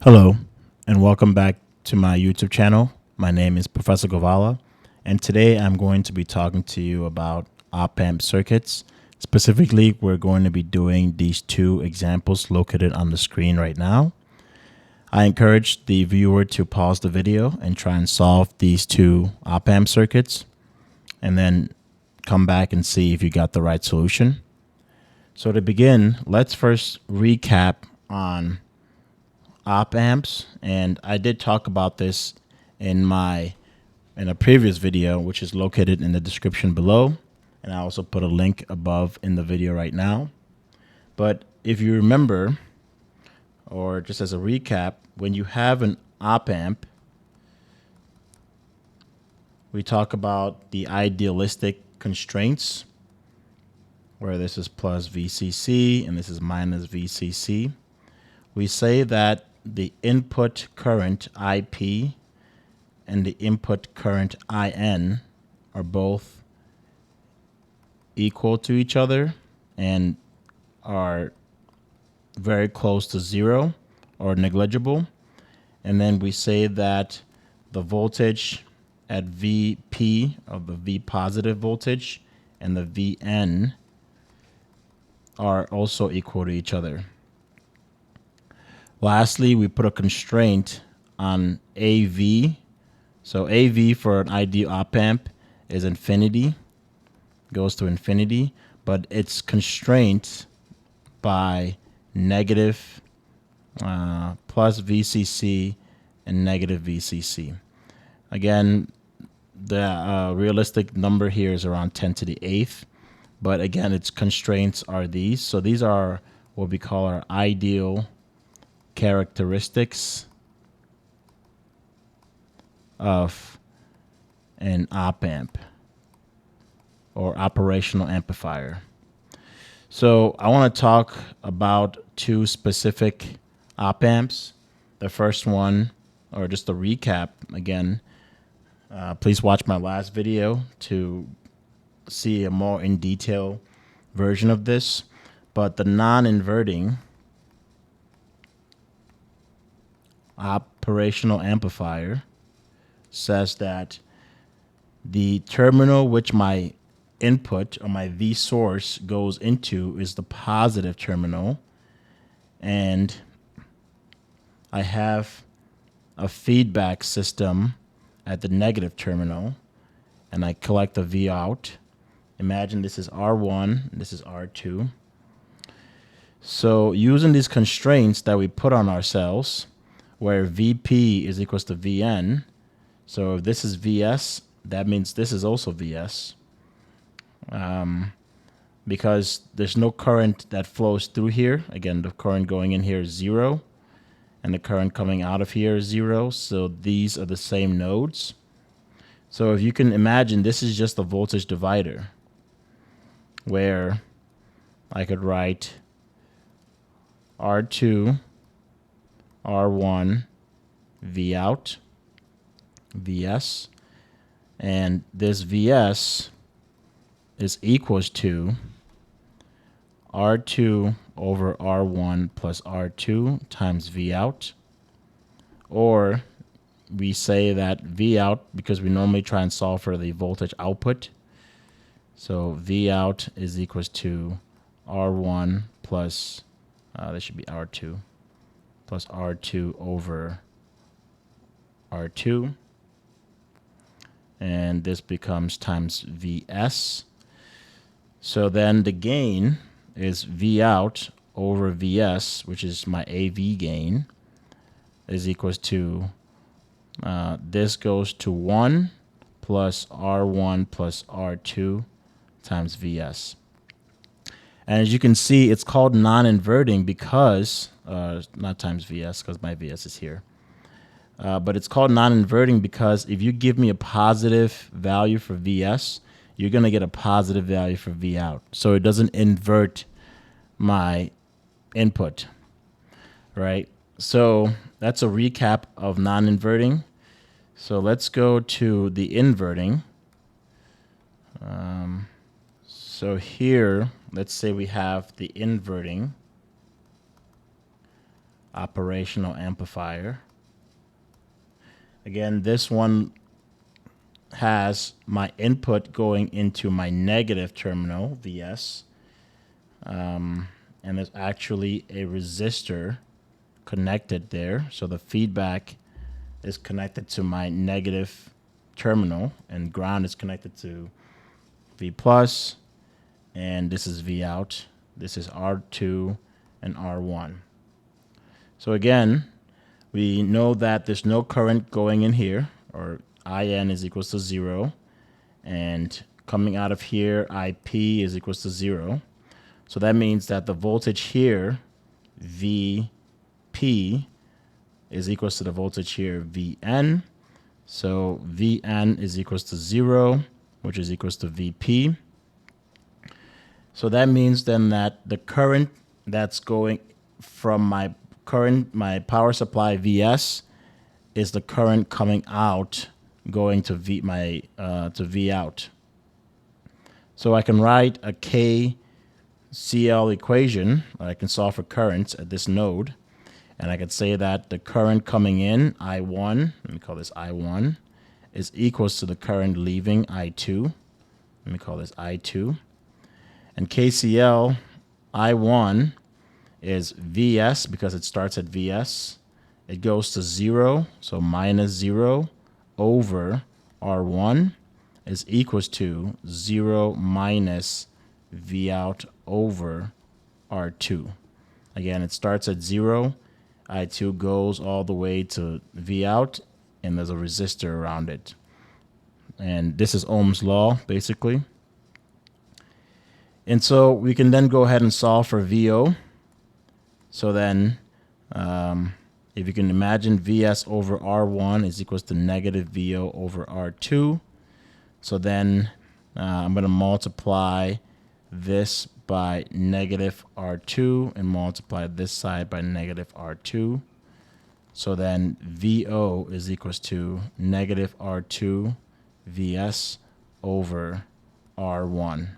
Hello, and welcome back to my YouTube channel. My name is Professor Govala, and today I'm going to be talking to you about op-amp circuits. Specifically, we're going to be doing these two examples located on the screen right now. I encourage the viewer to pause the video and try and solve these two op-amp circuits, and then come back and see if you got the right solution. So to begin, let's first recap on op amps, and I did talk about this in a previous video, which is located in the description below, and I also put a link above in the video right now. But if you remember, or just as a recap, when you have an op amp, we talk about the idealistic constraints, where this is plus VCC and this is minus VCC. We say that the input current IP and the input current IN are both equal to each other and are very close to zero or negligible. And then we say that the voltage at VP of the V positive voltage and the VN are also equal to each other. Lastly, we put a constraint on AV. So AV for an ideal op amp is infinity, goes to infinity, but it's constrained by negative plus VCC and negative VCC. Again, the realistic number here is around 10 to the 8th, but again, its constraints are these. So these are what we call our ideal characteristics of an op amp or operational amplifier. So I want to talk about two specific op amps. The first one, or just a recap again, please watch my last video to see a more in detail version of this. But the non-inverting operational amplifier says that the terminal which my input or my V source goes into is the positive terminal, and I have a feedback system at the negative terminal, and I collect the V out. Imagine this is R1, this is R2. So using these constraints that we put on ourselves, where VP is equals to VN. So if this is VS, that means this is also VS. Because there's no current that flows through here. Again, the current going in here is 0, and the current coming out of here is 0. So these are the same nodes. So if you can imagine, this is just a voltage divider, where I could write R2, R1, V out, VS, and this VS is equals to R2 over R1 plus R2 times V out, or we say that V out, because we normally try and solve for the voltage output, so V out is equals to R1 plus, this should be R2, plus R2 over R2, and this becomes times VS. So then the gain is V out over VS, which is my AV gain, is equals to, this goes to 1 plus R1 plus R2 times VS. And as you can see, it's called non-inverting because, not times VS, because my VS is here. But it's called non-inverting because if you give me a positive value for VS, you're going to get a positive value for V out. So it doesn't invert my input, right? So that's a recap of non-inverting. So let's go to the inverting. So here, let's say we have the inverting operational amplifier. Again, this one has my input going into my negative terminal, Vs, and there's actually a resistor connected there. So the feedback is connected to my negative terminal, and ground is connected to V plus, and this is V out. This is R2 and R1. So again, we know that there's no current going in here, or IN is equals to 0, and coming out of here, IP is equals to 0. So that means that the voltage here, VP, is equals to the voltage here, VN. So VN is equals to 0, which is equals to VP. So that means then that the current that's going from my power supply VS is the current coming out going to V out. So I can write a KCL equation. I can solve for currents at this node, and I could say that the current coming in, I1, let me call this I1, is equals to the current leaving, I2. Let me call this I2. And KCL, I1 is VS, because it starts at VS. It goes to 0, so minus 0 over R1 is equals to 0 minus V out over R2. Again, it starts at 0. I2 goes all the way to V out, and there's a resistor around it. And this is Ohm's law, basically. And so we can then go ahead and solve for VO. So then, if you can imagine, VS over R1 is equals to negative VO over R2. So then I'm going to multiply this by negative R2 and multiply this side by negative R2. So then VO is equals to negative R2 VS over R1.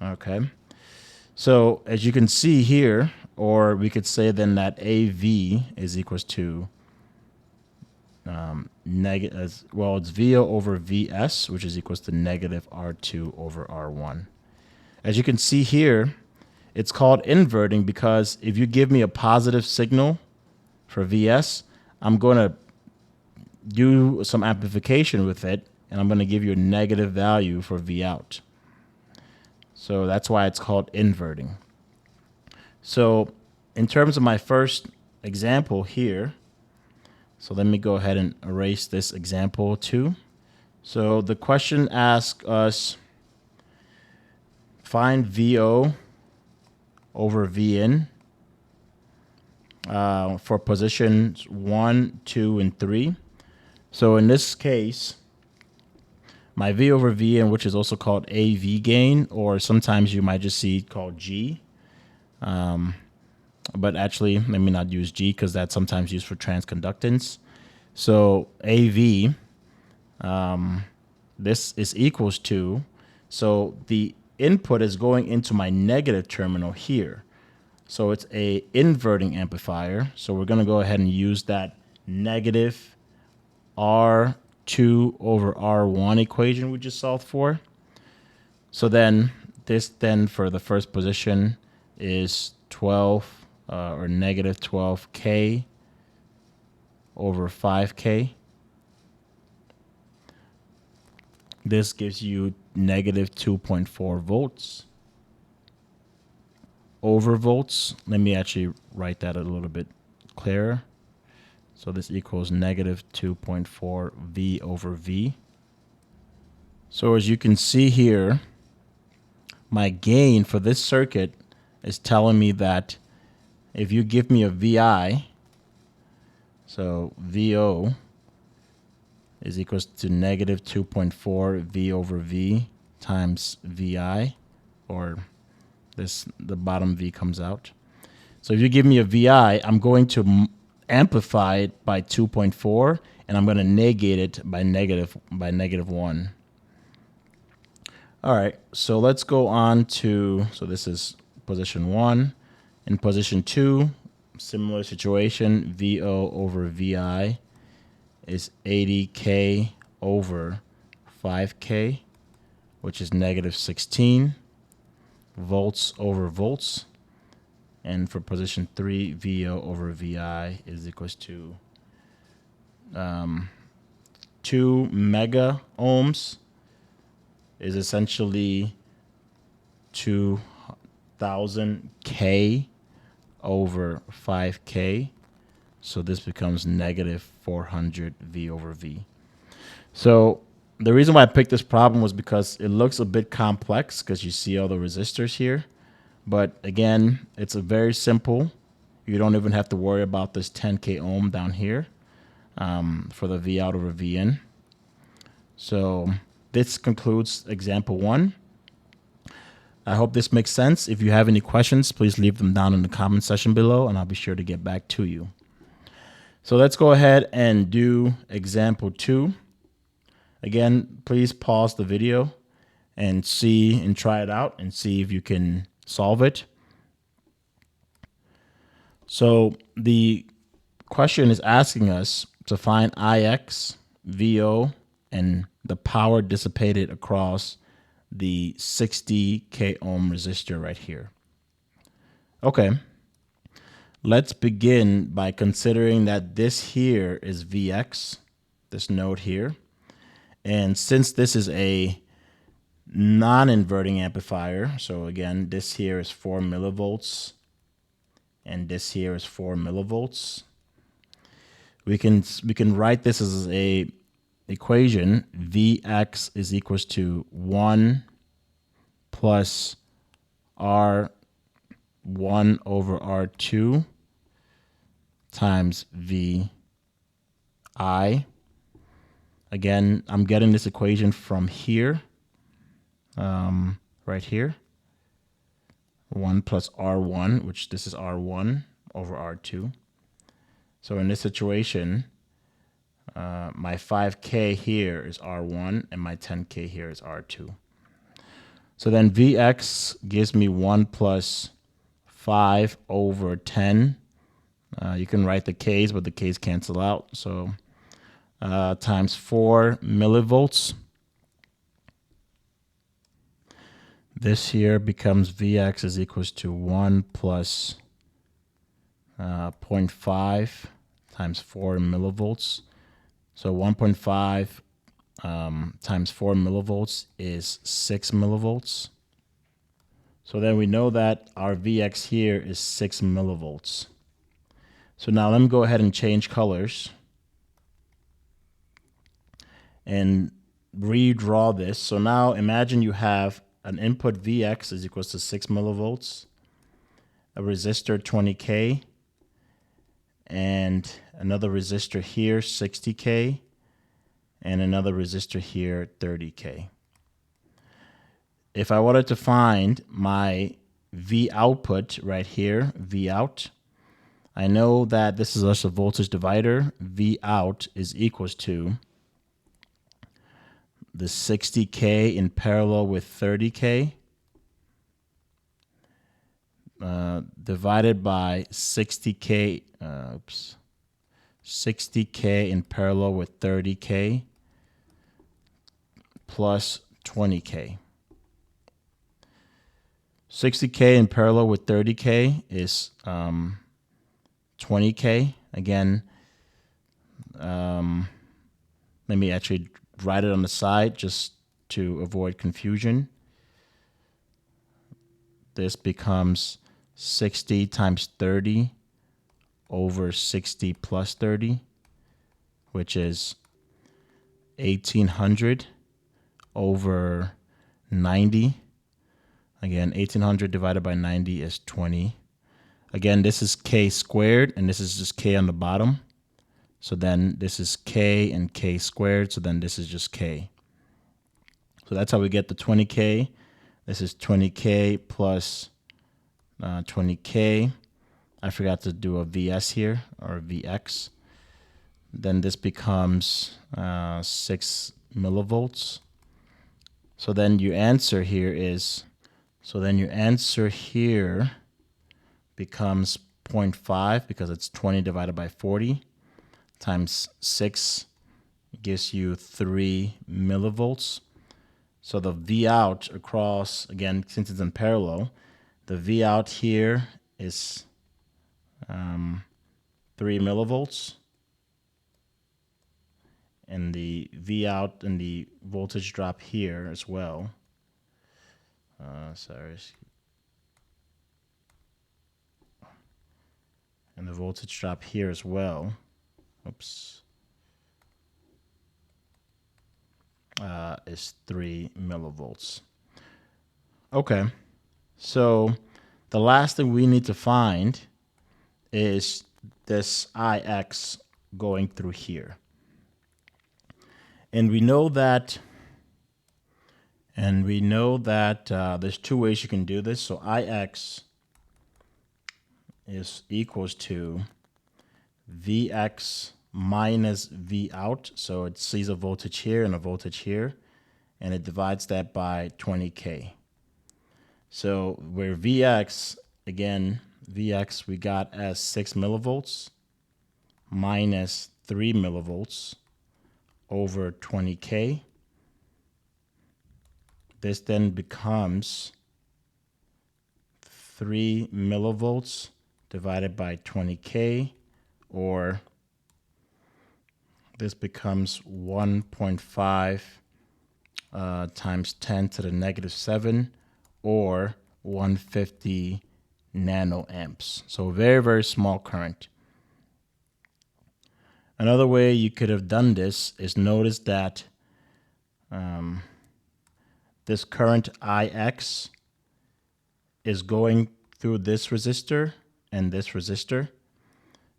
Okay. So as you can see here, or we could say then that AV is equals to it's VO over VS, which is equals to negative R2 over R1. As you can see here, it's called inverting because if you give me a positive signal for VS, I'm going to do some amplification with it, and I'm going to give you a negative value for V out. So that's why it's called inverting. So in terms of my first example here, so let me go ahead and erase this example too. So the question asks us, find VO over VN for positions 1, 2, and 3. So in this case, my V over VN, which is also called AV gain, or sometimes you might just see it called G. But actually, let me not use G because that's sometimes used for transconductance. So AV, this is equals to, so the input is going into my negative terminal here. So it's a inverting amplifier. So we're going to go ahead and use that negative R2 over R1 equation we just solved for. So then this then for the first position is 12 or negative 12K over 5K. This gives you negative 2.4 volts over volts. Let me actually write that a little bit clearer. So this equals negative 2.4 V over V. So as you can see here, my gain for this circuit is telling me that if you give me a VI, so VO is equals to negative 2.4 V over V times VI, or the bottom V comes out. So if you give me a VI, I'm going to amplify it by 2.4, and I'm going to negate it by negative 1. All right, so let's go on to, so this is position 1, In position 2, similar situation, VO over VI is 80K over 5K, which is negative 16 volts over volts. And for position 3, VO over VI is equals to 2 mega ohms is essentially 2000 K over 5K. So this becomes negative 400 V over V. So the reason why I picked this problem was because it looks a bit complex because you see all the resistors here. But again, it's a very simple. You don't even have to worry about this 10K ohm down here for the V out over V in. So this concludes example 1. I hope this makes sense. If you have any questions, please leave them down in the comment section below, and I'll be sure to get back to you. So let's go ahead and do example 2. Again, please pause the video and see and try it out and see if you can solve it. So the question is asking us to find IX, VO, and the power dissipated across the 60K ohm resistor right here. Okay, let's begin by considering that this here is Vx, this node here. And since this is a non-inverting amplifier, so again, this here is 4 millivolts, and this here is 4 millivolts. We can write this as a equation. Vx is equals to 1 plus R1 over R2 times VI. Again, I'm getting this equation from here, right here. 1 plus R1, which this is R1 over R2. So in this situation, my 5K here is R1 and my 10K here is R2. So then Vx gives me 1 plus 5 over 10. You can write the K's, but the K's cancel out. So times 4 millivolts. This here becomes Vx is equals to 1 plus 0.5 times 4 millivolts. So 1.5 times 4 millivolts is 6 millivolts. So then we know that our Vx here is 6 millivolts. So now let me go ahead and change colors and redraw this. So now imagine you have an input Vx is equals to 6 millivolts, a resistor 20K, and another resistor here 60K, and another resistor here 30K. If I wanted to find my V output right here, V out, I know that this is just a voltage divider. V out is equals to the 60K in parallel with 30K divided by 60K, 60K in parallel with 30K plus 20K. 60K in parallel with 30K is 20K. Again, let me actually write it on the side just to avoid confusion. This becomes 60 times 30 over 60 plus 30, which is 1800 over 90. Again, 1800 divided by 90 is 20. Again, this is K squared, and this is just K on the bottom. So then this is K and K squared, so then this is just K. So that's how we get the 20K. This is 20K plus 20K. I forgot to do a VS here, or VX. Then this becomes 6 millivolts. So then your answer here is, becomes 0.5 because it's 20 divided by 40 times 6 gives you 3 millivolts. So the V out across, again, since it's in parallel, the V out here is 3 millivolts. And the V out and the voltage drop here as well. And the voltage drop here as well. Oops. Is 3 millivolts. Okay. So the last thing we need to find is this IX going through here. And we know that there's two ways you can do this. So IX is equals to Vx minus V out. So it sees a voltage here and a voltage here, and it divides that by 20K. So where Vx, again, Vx we got as 6 millivolts minus 3 millivolts over 20K. This then becomes 3 millivolts divided by 20K, or this becomes 1.5 times 10 to the negative 7, or 150 nanoamps. So very, very small current. Another way you could have done this is notice that this current IX is going through this resistor and this resistor.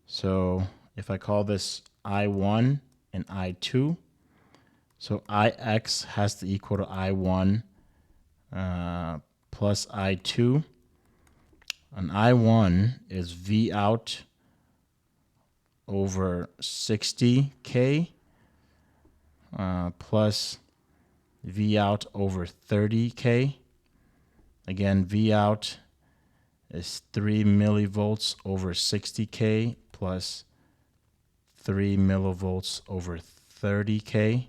So if I call this I1 and I2, so IX has to equal to I1 plus I2. And I1 is V out over 60K plus V out over 30K. Again, V out is 3 millivolts over 60K plus 3 millivolts over 30K.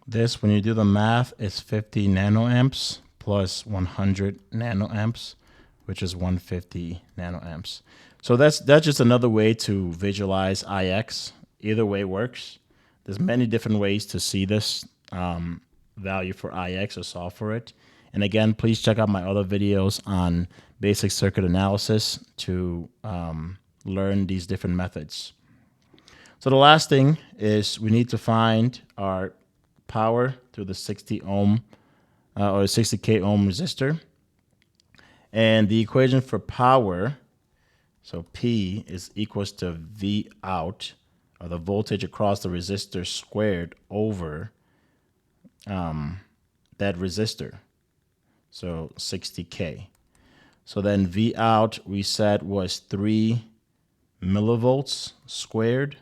This, when you do the math, is 50 nanoamps plus 100 nanoamps, which is 150 nanoamps. So that's just another way to visualize IX. Either way works. There's many different ways to see this value for IX or solve for it. And again, please check out my other videos on basic circuit analysis to learn these different methods. So the last thing is we need to find our power through the 60 ohm or 60K ohm resistor. And the equation for power, so P is equals to V out, or the voltage across the resistor squared over that resistor. So 60K. So then V out we said was 3 millivolts squared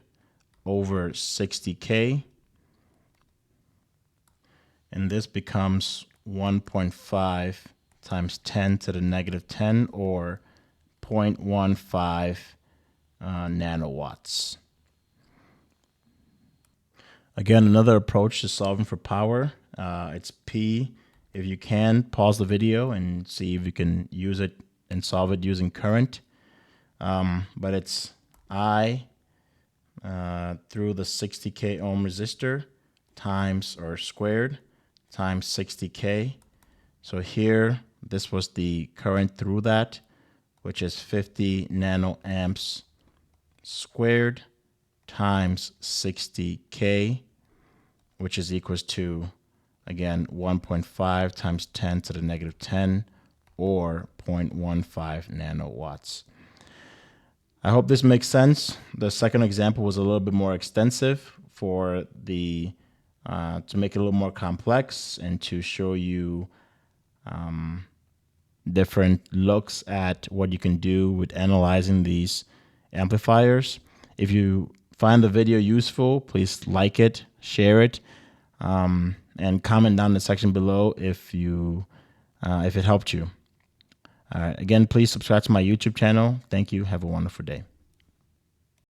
over 60K. And this becomes 1.5 times 10 to the negative 10, or 0.15 nanowatts. Again, another approach to solving for power, it's P. If you can, pause the video and see if you can use it and solve it using current. But it's I through the 60K ohm resistor times, or squared, times 60K. So here, this was the current through that, which is 50 nanoamps squared times 60K, which is equals to, again, 1.5 times 10 to the negative 10, or 0.15 nanowatts. I hope this makes sense. The second example was a little bit more extensive for the to make it a little more complex and to show you different looks at what you can do with analyzing these amplifiers. If you find the video useful, please like it, share it, and comment down in the section below if it helped you. All right. Again, please subscribe to my YouTube channel. Thank you. Have a wonderful day.